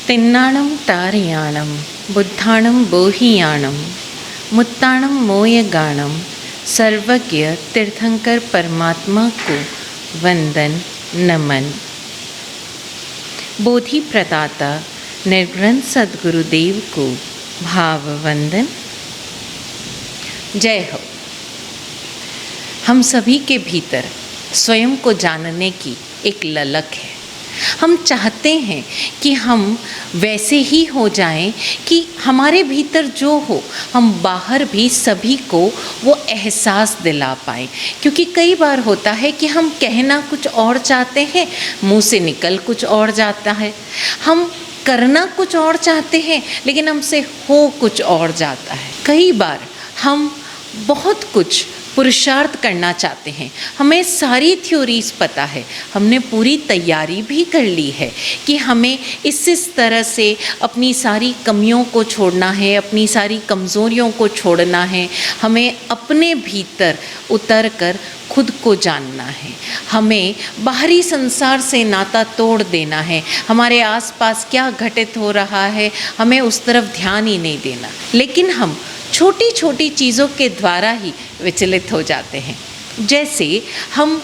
तिन्नाणं तारयाणं बुद्धाणं बोहियाणं मुत्ताणं मोयगाणं सर्वज्ञ तीर्थंकर परमात्मा को वंदन नमन। बोधि प्रदाता निर्ग्रंथ सद्गुरुदेव को भाव वंदन। जय हो। हम सभी के भीतर स्वयं को जानने की एक ललक है। हम चाहते हैं कि हम वैसे ही हो जाएं कि हमारे भीतर जो हो हम बाहर भी सभी को वो एहसास दिला पाएं। क्योंकि कई बार होता है कि हम कहना कुछ और चाहते हैं, मुंह से निकल कुछ और जाता है। हम करना कुछ और चाहते हैं लेकिन हमसे हो कुछ और जाता है। कई बार हम बहुत कुछ पुरुषार्थ करना चाहते हैं, हमें सारी थ्योरीज पता है, हमने पूरी तैयारी भी कर ली है कि हमें इस तरह से अपनी सारी कमियों को छोड़ना है, अपनी सारी कमज़ोरियों को छोड़ना है, हमें अपने भीतर उतर कर खुद को जानना है, हमें बाहरी संसार से नाता तोड़ देना है, हमारे आसपास क्या घटित हो रहा है हमें उस तरफ ध्यान ही नहीं देना। लेकिन हम छोटी छोटी चीज़ों के द्वारा ही विचलित हो जाते हैं। जैसे हम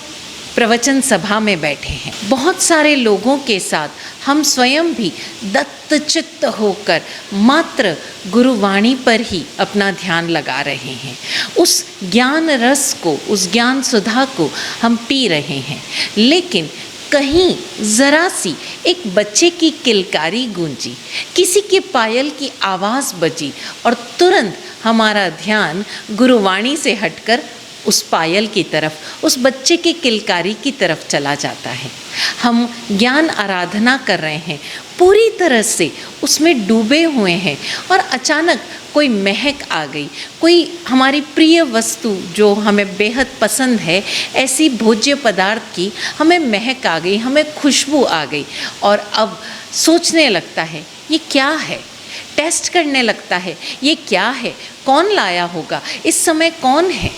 प्रवचन सभा में बैठे हैं, बहुत सारे लोगों के साथ हम स्वयं भी दत्तचित्त होकर मात्र गुरुवाणी पर ही अपना ध्यान लगा रहे हैं। उस ज्ञान रस को, उस ज्ञान सुधा को हम पी रहे हैं। लेकिन कहीं ज़रा सी एक बच्चे की किलकारी गूंजी, किसी के पायल की आवाज़ बजी और तुरंत हमारा ध्यान गुरुवाणी से हटकर उस पायल की तरफ, उस बच्चे के किलकारी की तरफ चला जाता है। हम ज्ञान आराधना कर रहे हैं, पूरी तरह से उसमें डूबे हुए हैं और अचानक कोई महक आ गई, कोई हमारी प्रिय वस्तु जो हमें बेहद पसंद है, ऐसी भोज्य पदार्थ की हमें महक आ गई, हमें खुशबू आ गई और अब सोचने लगता है ये क्या है, टेस्ट करने लगता है ये क्या है, कौन लाया होगा, इस समय कौन है।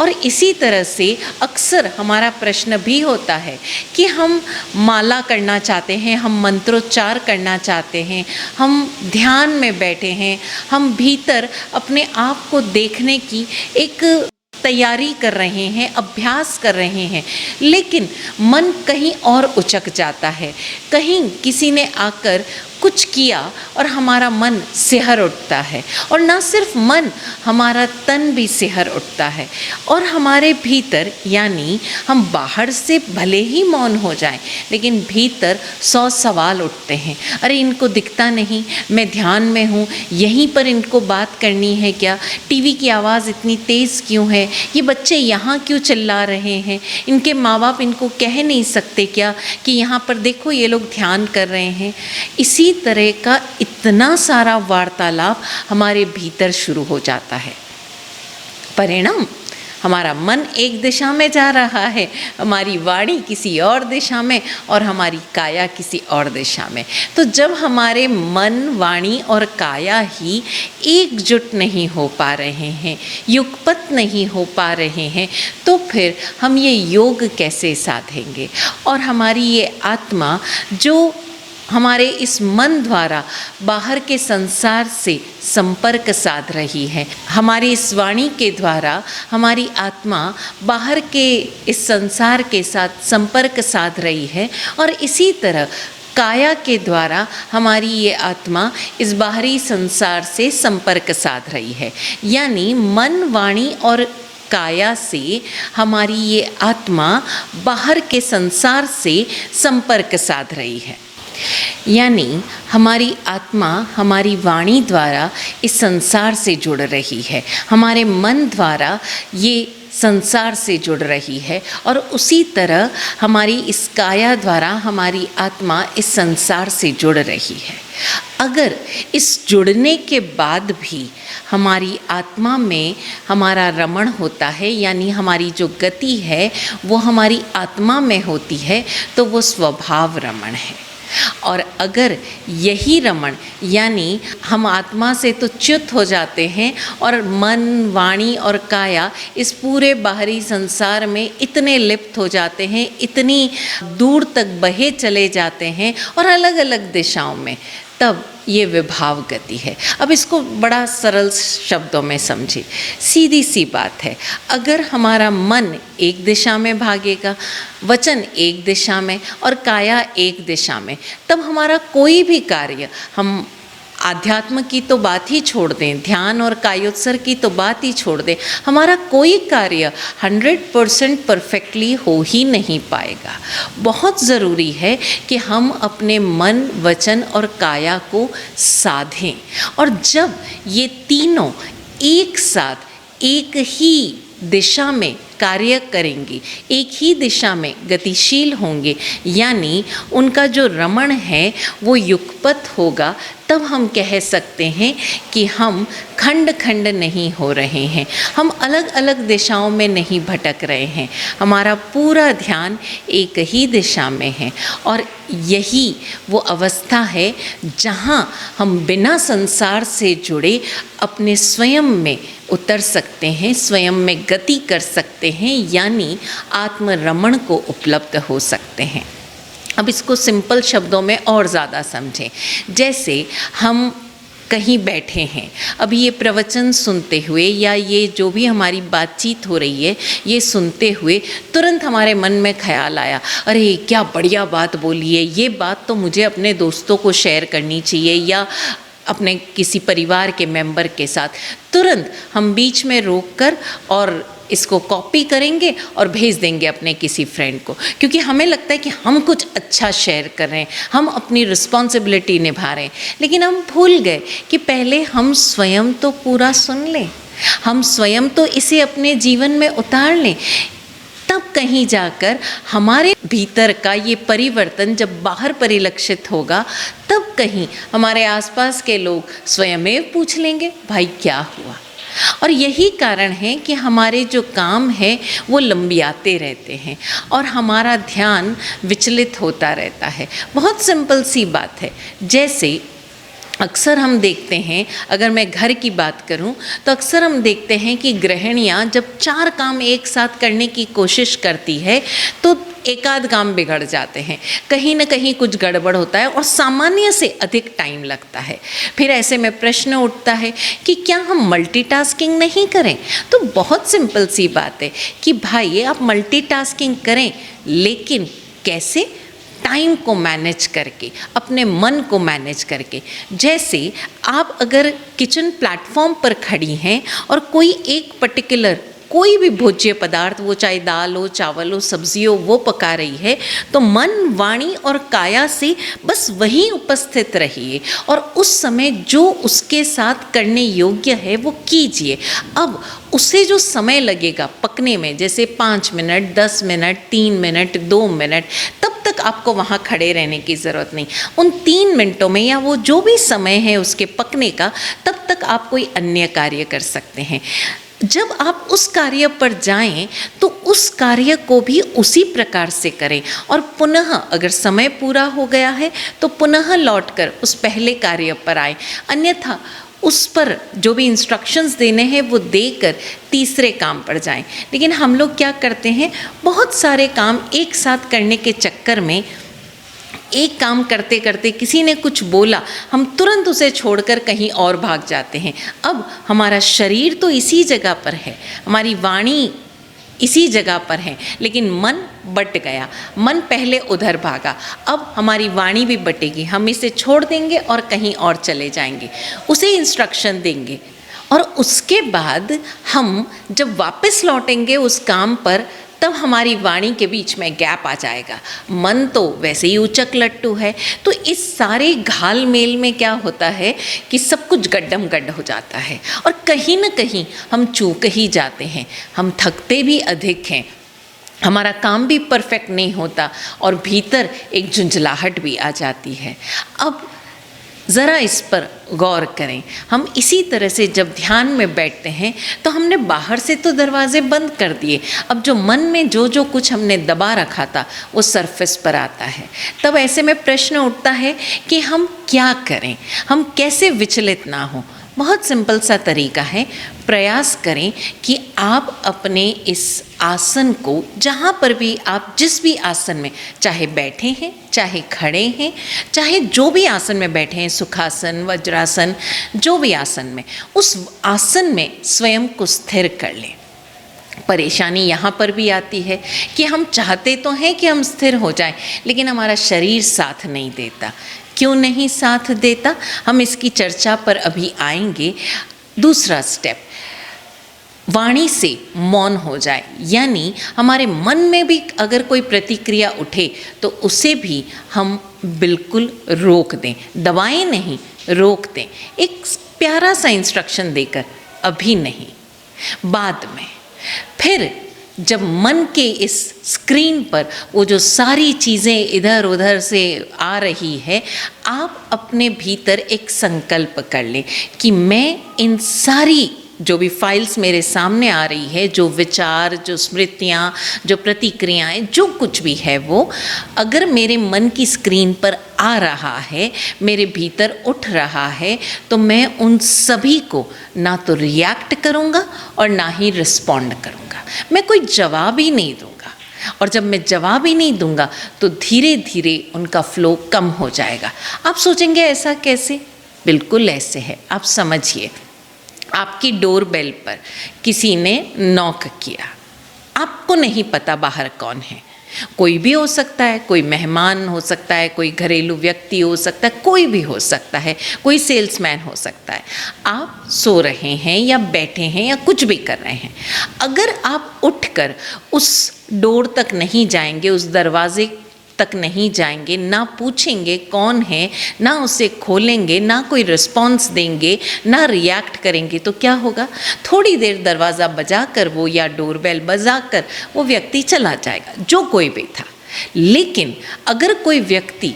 और इसी तरह से अक्सर हमारा प्रश्न भी होता है कि हम माला करना चाहते हैं, हम मंत्रोच्चार करना चाहते हैं, हम ध्यान में बैठे हैं, हम भीतर अपने आप को देखने की एक तैयारी कर रहे हैं, अभ्यास कर रहे हैं, लेकिन मन कहीं और उचक जाता है। कहीं किसी ने आकर कुछ किया और हमारा मन सिहर उठता है, और ना सिर्फ मन, हमारा तन भी सिहर उठता है। और हमारे भीतर, यानी हम बाहर से भले ही मौन हो जाएं, लेकिन भीतर 100 सवाल उठते हैं। अरे इनको दिखता नहीं, मैं ध्यान में हूँ, यहीं पर इनको बात करनी है क्या, टीवी की आवाज़ इतनी तेज़ क्यों है, ये बच्चे यहाँ क्यों चिल्ला रहे हैं, इनके माँ बाप इनको कह नहीं सकते क्या कि यहाँ पर देखो ये लोग ध्यान कर रहे हैं। इसी तरह का इतना सारा वार्तालाप हमारे भीतर शुरू हो जाता है। परिणाम, हमारा मन एक दिशा में जा रहा है, हमारी वाणी किसी और दिशा में और हमारी काया किसी और दिशा में। तो जब हमारे मन, वाणी और काया ही एकजुट नहीं हो पा रहे हैं, युगपत नहीं हो पा रहे हैं, तो फिर हम ये योग कैसे साधेंगे। और हमारी ये आत्मा जो हमारे इस मन द्वारा बाहर के संसार से संपर्क साध रही है, हमारी इस वाणी के द्वारा हमारी आत्मा बाहर के इस संसार के साथ संपर्क साध रही है, और इसी तरह काया के द्वारा हमारी ये आत्मा इस बाहरी संसार से संपर्क साध रही है। यानी मन, वाणी और काया से हमारी ये आत्मा बाहर के संसार से संपर्क साध रही है। यानी हमारी आत्मा हमारी वाणी द्वारा इस संसार से जुड़ रही है, हमारे मन द्वारा ये संसार से जुड़ रही है, और उसी तरह हमारी इस काया द्वारा हमारी आत्मा इस संसार से जुड़ रही है। अगर इस जुड़ने के बाद भी हमारी आत्मा में हमारा रमण होता है, यानी हमारी जो गति है वो हमारी आत्मा में होती है, तो वो स्वभाव रमण है। और अगर यही रमण, यानी हम आत्मा से तो च्युत हो जाते हैं और मन, वाणी और काया इस पूरे बाहरी संसार में इतने लिप्त हो जाते हैं, इतनी दूर तक बहे चले जाते हैं और अलग अलग दिशाओं में, तब ये विभाव गति है। अब इसको बड़ा सरल शब्दों में समझिए, सीधी सी बात है, अगर हमारा मन एक दिशा में भागेगा, वचन एक दिशा में और काया एक दिशा में, तब हमारा कोई भी कार्य, हम आध्यात्म की तो बात ही छोड़ दें, ध्यान और कायोत्सर की तो बात ही छोड़ दें, हमारा कोई कार्य 100% परफेक्टली हो ही नहीं पाएगा। बहुत ज़रूरी है कि हम अपने मन, वचन और काया को साधें, और जब ये तीनों एक साथ एक ही दिशा में कार्य करेंगी, एक ही दिशा में गतिशील होंगे, यानी उनका जो रमण है वो युगपत होगा, तब हम कह सकते हैं कि हम खंड खंड नहीं हो रहे हैं, हम अलग अलग दिशाओं में नहीं भटक रहे हैं, हमारा पूरा ध्यान एक ही दिशा में है। और यही वो अवस्था है जहाँ हम बिना संसार से जुड़े अपने स्वयं में उतर सकते हैं, स्वयं में गति कर सकते हैं, यानी आत्मरमण को उपलब्ध हो सकते हैं। अब इसको सिंपल शब्दों में और ज़्यादा समझें, जैसे हम कहीं बैठे हैं, अभी ये प्रवचन सुनते हुए या ये जो भी हमारी बातचीत हो रही है ये सुनते हुए तुरंत हमारे मन में ख्याल आया, अरे क्या बढ़िया बात बोली है, ये बात तो मुझे अपने दोस्तों को शेयर करनी चाहिए या अपने किसी परिवार के मेंबर के साथ। तुरंत हम बीच में रोककर और इसको कॉपी करेंगे और भेज देंगे अपने किसी फ्रेंड को, क्योंकि हमें लगता है कि हम कुछ अच्छा शेयर कर रहे हैं, हम अपनी रिस्पॉन्सिबिलिटी निभा रहे हैं। लेकिन हम भूल गए कि पहले हम स्वयं तो पूरा सुन लें, हम स्वयं तो इसे अपने जीवन में उतार लें, तब कहीं जाकर हमारे भीतर का ये परिवर्तन जब बाहर परिलक्षित होगा, तब कहीं हमारे आसपास के लोग स्वयमेव पूछ लेंगे, भाई क्या हुआ। और यही कारण है कि हमारे जो काम है वो लंबियाते रहते हैं और हमारा ध्यान विचलित होता रहता है। बहुत सिंपल सी बात है, जैसे अक्सर हम देखते हैं, अगर मैं घर की बात करूं तो अक्सर हम देखते हैं कि गृहिणियां जब 4 काम एक साथ करने की कोशिश करती है तो एकाध काम बिगड़ जाते हैं, कहीं ना कहीं कुछ गड़बड़ होता है और सामान्य से अधिक टाइम लगता है। फिर ऐसे में प्रश्न उठता है कि क्या हम मल्टीटास्किंग नहीं करें? तो बहुत सिंपल सी बात है कि भाई आप मल्टीटास्किंग करें, लेकिन कैसे? टाइम को मैनेज करके, अपने मन को मैनेज करके। जैसे आप अगर किचन प्लेटफॉर्म पर खड़ी हैं और कोई एक पर्टिकुलर कोई भी भोज्य पदार्थ, वो चाहे दाल हो, चावल हो, सब्जी हो, वो पका रही है, तो मन, वाणी और काया से बस वहीं उपस्थित रहिए और उस समय जो उसके साथ करने योग्य है वो कीजिए। अब उसे जो समय लगेगा पकने में, जैसे 5 मिनट, 10 मिनट, 3 मिनट, 2 मिनट, तब तक आपको वहाँ खड़े रहने की ज़रूरत नहीं। उन 3 मिनटों में या वो जो भी समय है उसके पकने का, तब तक आप कोई अन्य कार्य कर सकते हैं। जब आप उस कार्य पर जाएं तो उस कार्य को भी उसी प्रकार से करें और पुनः अगर समय पूरा हो गया है तो पुनः लौटकर उस पहले कार्य पर आएं, अन्यथा उस पर जो भी इंस्ट्रक्शंस देने हैं वो देकर तीसरे काम पर जाएं। लेकिन हम लोग क्या करते हैं, बहुत सारे काम एक साथ करने के चक्कर में एक काम करते करते किसी ने कुछ बोला, हम तुरंत उसे छोड़कर कहीं और भाग जाते हैं। अब हमारा शरीर तो इसी जगह पर है, हमारी वाणी इसी जगह पर है, लेकिन मन बट गया, मन पहले उधर भागा, अब हमारी वाणी भी बटेगी, हम इसे छोड़ देंगे और कहीं और चले जाएंगे, उसे इंस्ट्रक्शन देंगे और उसके बाद हम जब वापस लौटेंगे उस काम पर, तब हमारी वाणी के बीच में गैप आ जाएगा। मन तो वैसे ही उचक लट्टू है, तो इस सारे घाल मेल में क्या होता है कि सब कुछ गड्ढम गड्ढ हो जाता है और कहीं ना कहीं हम चूक ही जाते हैं, हम थकते भी अधिक हैं, हमारा काम भी परफेक्ट नहीं होता और भीतर एक झुंझलाहट भी आ जाती है। अब ज़रा इस पर गौर करें, हम इसी तरह से जब ध्यान में बैठते हैं तो हमने बाहर से तो दरवाजे बंद कर दिए, अब जो मन में जो जो कुछ हमने दबा रखा था वो सरफेस पर आता है। तब ऐसे में प्रश्न उठता है कि हम क्या करें, हम कैसे विचलित ना हों। बहुत सिंपल सा तरीका है, प्रयास करें कि आप अपने इस आसन को, जहाँ पर भी आप जिस भी आसन में, चाहे बैठे हैं, चाहे खड़े हैं, चाहे जो भी आसन में बैठे हैं, सुखासन, वज्रासन, जो भी आसन में, उस आसन में स्वयं को स्थिर कर लें। परेशानी यहाँ पर भी आती है कि हम चाहते तो हैं कि हम स्थिर हो जाएं, लेकिन हमारा शरीर साथ नहीं देता। क्यों नहीं साथ देता, हम इसकी चर्चा पर अभी आएंगे। दूसरा स्टेप, वाणी से मौन हो जाए, यानी हमारे मन में भी अगर कोई प्रतिक्रिया उठे तो उसे भी हम बिल्कुल रोक दें, दबाएं नहीं, रोक दें, एक प्यारा सा इंस्ट्रक्शन देकर, अभी नहीं, बाद में। फिर जब मन के इस स्क्रीन पर वो जो सारी चीज़ें इधर उधर से आ रही है, आप अपने भीतर एक संकल्प कर लें कि मैं इन सारी जो भी फाइल्स मेरे सामने आ रही है, जो विचार, जो स्मृतियाँ, जो प्रतिक्रियाएं, जो कुछ भी है, वो अगर मेरे मन की स्क्रीन पर आ रहा है, मेरे भीतर उठ रहा है, तो मैं उन सभी को ना तो रिएक्ट करूँगा और ना ही रिस्पॉन्ड करूँगा। मैं कोई जवाब ही नहीं दूँगा, और जब मैं जवाब ही नहीं दूँगा तो धीरे धीरे उनका फ्लो कम हो जाएगा। आप सोचेंगे ऐसा कैसे? बिल्कुल ऐसे है। आप समझिए, आपकी डोर बेल पर किसी ने नॉक किया, आपको नहीं पता बाहर कौन है, कोई भी हो सकता है, कोई मेहमान हो सकता है, कोई घरेलू व्यक्ति हो सकता है, कोई भी हो सकता है, कोई सेल्समैन हो सकता है। आप सो रहे हैं या बैठे हैं या कुछ भी कर रहे हैं, अगर आप उठकर उस डोर तक नहीं जाएंगे, उस दरवाजे तक नहीं जाएंगे, ना पूछेंगे कौन है, ना उसे खोलेंगे, ना कोई रिस्पॉन्स देंगे, ना रिएक्ट करेंगे, तो क्या होगा? थोड़ी देर दरवाज़ा बजाकर वो या डोरबेल बजाकर वो व्यक्ति चला जाएगा, जो कोई भी था। लेकिन अगर कोई व्यक्ति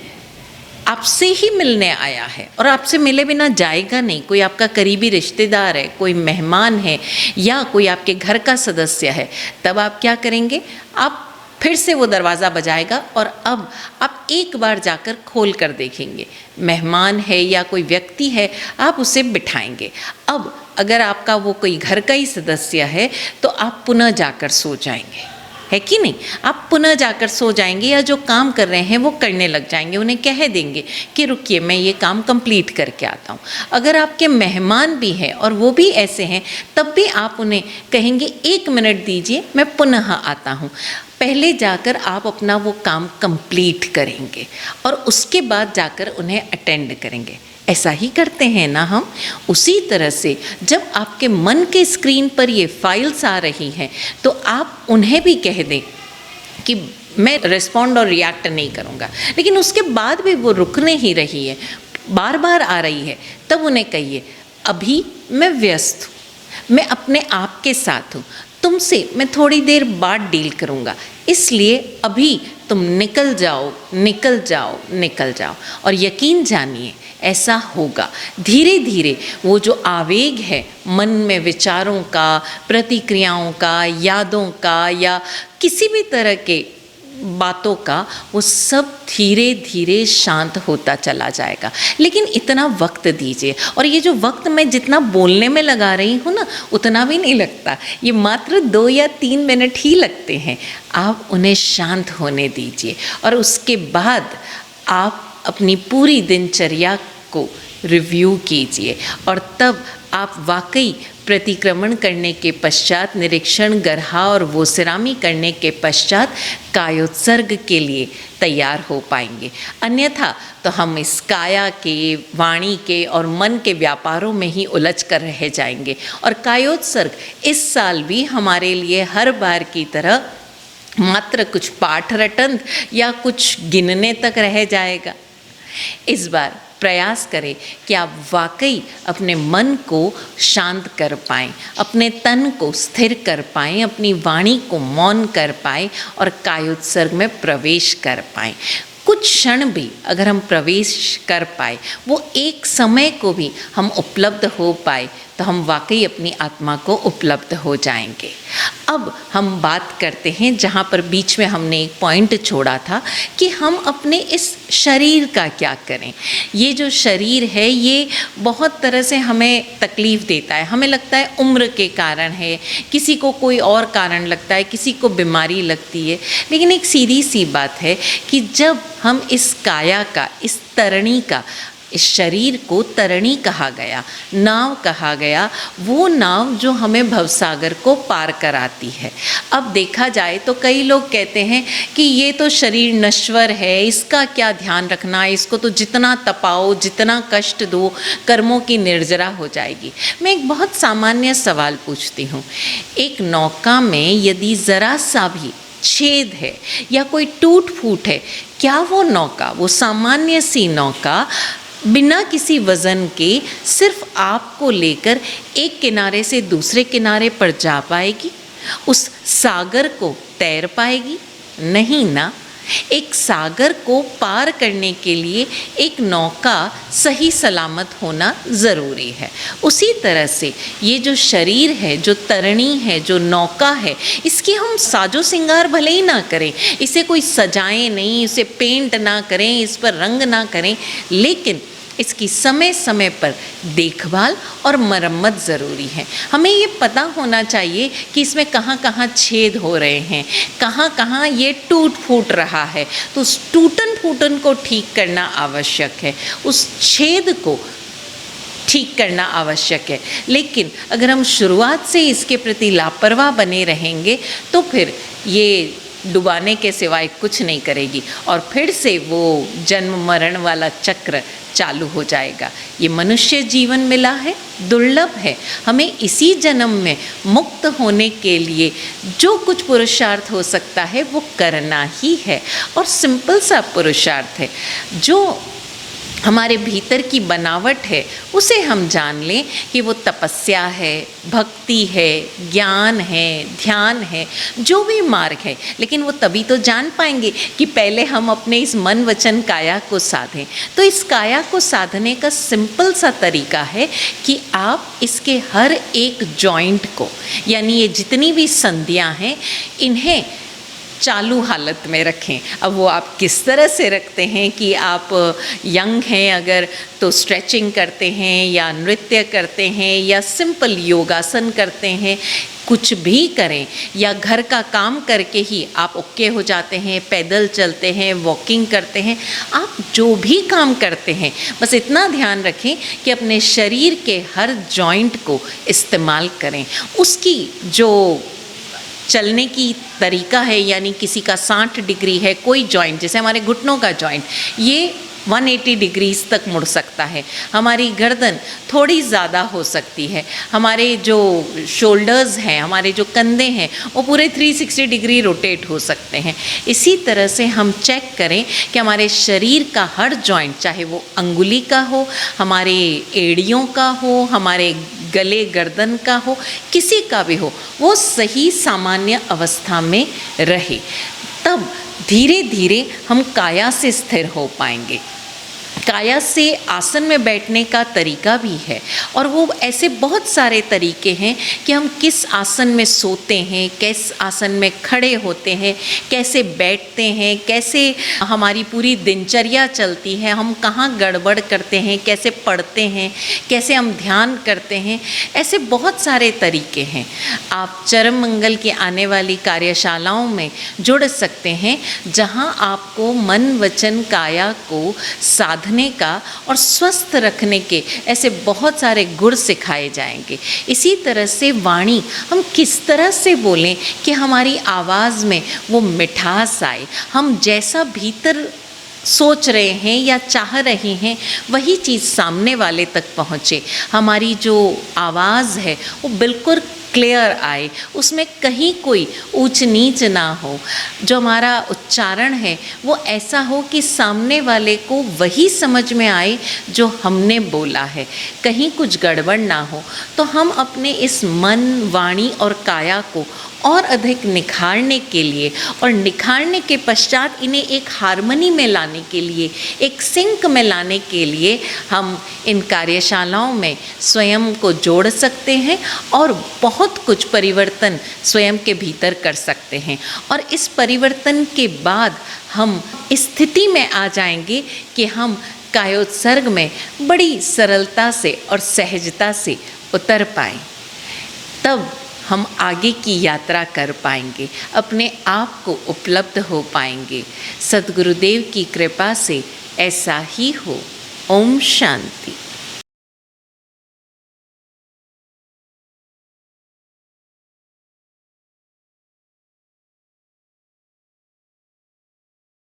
आपसे ही मिलने आया है और आपसे मिले बिना जाएगा नहीं, कोई आपका करीबी रिश्तेदार है, कोई मेहमान है, या कोई आपके घर का सदस्य है, तब आप क्या करेंगे? आप फिर से वो दरवाज़ा बजाएगा और अब आप एक बार जाकर खोल कर देखेंगे, मेहमान है या कोई व्यक्ति है, आप उसे बिठाएंगे। अब अगर आपका वो कोई घर का ही सदस्य है तो आप पुनः जाकर सो जाएंगे, है कि नहीं? आप पुनः जाकर सो जाएंगे, या जो काम कर रहे हैं वो करने लग जाएंगे, उन्हें कह देंगे कि रुकिए मैं ये काम कंप्लीट करके आता हूँ। अगर आपके मेहमान भी हैं और वो भी ऐसे हैं, तब भी आप उन्हें कहेंगे 1 मिनट दीजिए, मैं पुनः आता हूँ। पहले जाकर आप अपना वो काम कंप्लीट करेंगे और उसके बाद जाकर उन्हें अटेंड करेंगे। ऐसा ही करते हैं ना हम। उसी तरह से जब आपके मन के स्क्रीन पर ये फाइल्स आ रही हैं तो आप उन्हें भी कह दें कि मैं रिस्पॉन्ड और रिएक्ट नहीं करूँगा, लेकिन उसके बाद भी वो रुक नहीं रही है, बार बार आ रही है, तब उन्हें कहिए अभी मैं व्यस्त हूँ, मैं अपने आप के साथ हूँ, तुमसे मैं थोड़ी देर बाद डील करूँगा, इसलिए अभी तुम निकल जाओ, निकल जाओ, निकल जाओ। और यकीन जानिए ऐसा होगा। धीरे धीरे वो जो आवेग है मन में, विचारों का, प्रतिक्रियाओं का, यादों का, या किसी भी तरह के बातों का, वो सब धीरे धीरे शांत होता चला जाएगा। लेकिन इतना वक्त दीजिए, और ये जो वक्त मैं जितना बोलने में लगा रही हूँ ना, उतना भी नहीं लगता, ये मात्र 2 या 3 मिनट ही लगते हैं। आप उन्हें शांत होने दीजिए और उसके बाद आप अपनी पूरी दिनचर्या को रिव्यू कीजिए, और तब आप वाकई प्रतिक्रमण करने के पश्चात, निरीक्षण, गरहा और वोसिरामी करने के पश्चात कायोत्सर्ग के लिए तैयार हो पाएंगे। अन्यथा तो हम इस काया के, वाणी के और मन के व्यापारों में ही उलझ कर रह जाएंगे, और कायोत्सर्ग इस साल भी हमारे लिए हर बार की तरह मात्र कुछ पाठ रटन या कुछ गिनने तक रह जाएगा। इस बार प्रयास करें कि आप वाकई अपने मन को शांत कर पाएँ, अपने तन को स्थिर कर पाएँ, अपनी वाणी को मौन कर पाएँ और कायोत्सर्ग में प्रवेश कर पाएँ। कुछ क्षण भी अगर हम प्रवेश कर पाए, वो एक समय को भी हम उपलब्ध हो पाए, तो हम वाकई अपनी आत्मा को उपलब्ध हो जाएंगे। अब हम बात करते हैं, जहाँ पर बीच में हमने एक पॉइंट छोड़ा था कि हम अपने इस शरीर का क्या करें। ये जो शरीर है ये बहुत तरह से हमें तकलीफ़ देता है। हमें लगता है उम्र के कारण है, किसी को कोई और कारण लगता है, किसी को बीमारी लगती है। लेकिन एक सीधी सी बात है कि जब हम इस काया का, इस तरणी का, इस शरीर को तरणी कहा गया, नाव कहा गया, वो नाव जो हमें भवसागर को पार कराती है। अब देखा जाए तो कई लोग कहते हैं कि ये तो शरीर नश्वर है, इसका क्या ध्यान रखना, इसको तो जितना तपाओ, जितना कष्ट दो, कर्मों की निर्जरा हो जाएगी। मैं एक बहुत सामान्य सवाल पूछती हूँ, एक नौका में यदि ज़रा सा भी छेद है या कोई टूट फूट है, क्या वो नौका, वो सामान्य सी नौका बिना किसी वज़न के सिर्फ आपको लेकर एक किनारे से दूसरे किनारे पर जा पाएगी? उस सागर को तैर पाएगी? नहीं ना। एक सागर को पार करने के लिए एक नौका सही सलामत होना ज़रूरी है। उसी तरह से ये जो शरीर है, जो तरणी है, जो नौका है, इसकी हम साजो सिंगार भले ही ना करें, इसे कोई सजाएं नहीं, इसे पेंट ना करें, इस पर रंग ना करें, लेकिन इसकी समय समय पर देखभाल और मरम्मत ज़रूरी है। हमें ये पता होना चाहिए कि इसमें कहाँ कहाँ छेद हो रहे हैं, कहाँ कहाँ ये टूट फूट रहा है, तो उस टूटन फूटन को ठीक करना आवश्यक है, उस छेद को ठीक करना आवश्यक है। लेकिन अगर हम शुरुआत से इसके प्रति लापरवाह बने रहेंगे तो फिर ये डुबाने के सिवाय कुछ नहीं करेगी और फिर से वो जन्म मरण वाला चक्र चालू हो जाएगा। ये मनुष्य जीवन मिला है, दुर्लभ है। हमें इसी जन्म में मुक्त होने के लिए जो कुछ पुरुषार्थ हो सकता है वो करना ही है, और सिंपल सा पुरुषार्थ है। जो हमारे भीतर की बनावट है उसे हम जान लें कि वो तपस्या है, भक्ति है, ज्ञान है, ध्यान है, जो भी मार्ग है। लेकिन वो तभी तो जान पाएंगे कि पहले हम अपने इस मन वचन काया को साधें। तो इस काया को साधने का सिंपल सा तरीका है कि आप इसके हर एक जॉइंट को, यानी ये जितनी भी संधियां हैं, इन्हें चालू हालत में रखें। अब वो आप किस तरह से रखते हैं कि आप यंग हैं अगर तो स्ट्रेचिंग करते हैं, या नृत्य करते हैं, या सिंपल योगासन करते हैं, कुछ भी करें, या घर का काम करके ही आप ओके हो जाते हैं, पैदल चलते हैं, वॉकिंग करते हैं, आप जो भी काम करते हैं, बस इतना ध्यान रखें कि अपने शरीर के हर जॉइंट को इस्तेमाल करें। उसकी जो चलने की तरीका है, यानी किसी का 60 डिग्री है कोई जॉइंट, जैसे हमारे घुटनों का जॉइंट, ये 180 डिग्रीज तक मुड़ सकता है। हमारी गर्दन थोड़ी ज़्यादा हो सकती है, हमारे जो शोल्डर्स हैं, हमारे जो कंधे हैं, वो पूरे 360 डिग्री रोटेट हो सकते हैं। इसी तरह से हम चेक करें कि हमारे शरीर का हर जॉइंट, चाहे वो अंगुली का हो, हमारे एड़ियों का हो, हमारे गले गर्दन का हो, किसी का भी हो, वो सही सामान्य अवस्था में रहे। तब धीरे धीरे हम काया से स्थिर हो पाएंगे। काया से आसन में बैठने का तरीका भी है, और वो ऐसे बहुत सारे तरीके हैं कि हम किस आसन में सोते हैं, किस आसन में खड़े होते हैं, कैसे बैठते हैं, कैसे हमारी पूरी दिनचर्या चलती है, हम कहाँ गड़बड़ करते हैं, कैसे पढ़ते हैं, कैसे हम ध्यान करते हैं, ऐसे बहुत सारे तरीके हैं। आप चरम मंगल की आने वाली कार्यशालाओं में जुड़ सकते हैं, जहाँ आपको मन वचन काया को साधने का और स्वस्थ रखने के ऐसे बहुत सारे गुण सिखाए जाएंगे। इसी तरह से वाणी, हम किस तरह से बोलें कि हमारी आवाज़ में वो मिठास आए, हम जैसा भीतर सोच रहे हैं या चाह रहे हैं वही चीज़ सामने वाले तक पहुँचे। हमारी जो आवाज़ है वो बिल्कुल क्लियर आए, उसमें कहीं कोई ऊंच नीच ना हो। जो हमारा उच्चारण है वो ऐसा हो कि सामने वाले को वही समझ में आए जो हमने बोला है, कहीं कुछ गड़बड़ ना हो। तो हम अपने इस मन, वाणी और काया को और अधिक निखारने के लिए और निखारने के पश्चात इन्हें एक हार्मनी में लाने के लिए, एक सिंक में लाने के लिए हम इन कार्यशालाओं में स्वयं को जोड़ सकते हैं और बहुत कुछ परिवर्तन स्वयं के भीतर कर सकते हैं। और इस परिवर्तन के बाद हम स्थिति में आ जाएंगे कि हम कायोत्सर्ग में बड़ी सरलता से और सहजता से उतर पाएं। तब हम आगे की यात्रा कर पाएंगे, अपने आप को उपलब्ध हो पाएंगे। सद्गुरुदेव की कृपा से ऐसा ही हो। ओम शांति।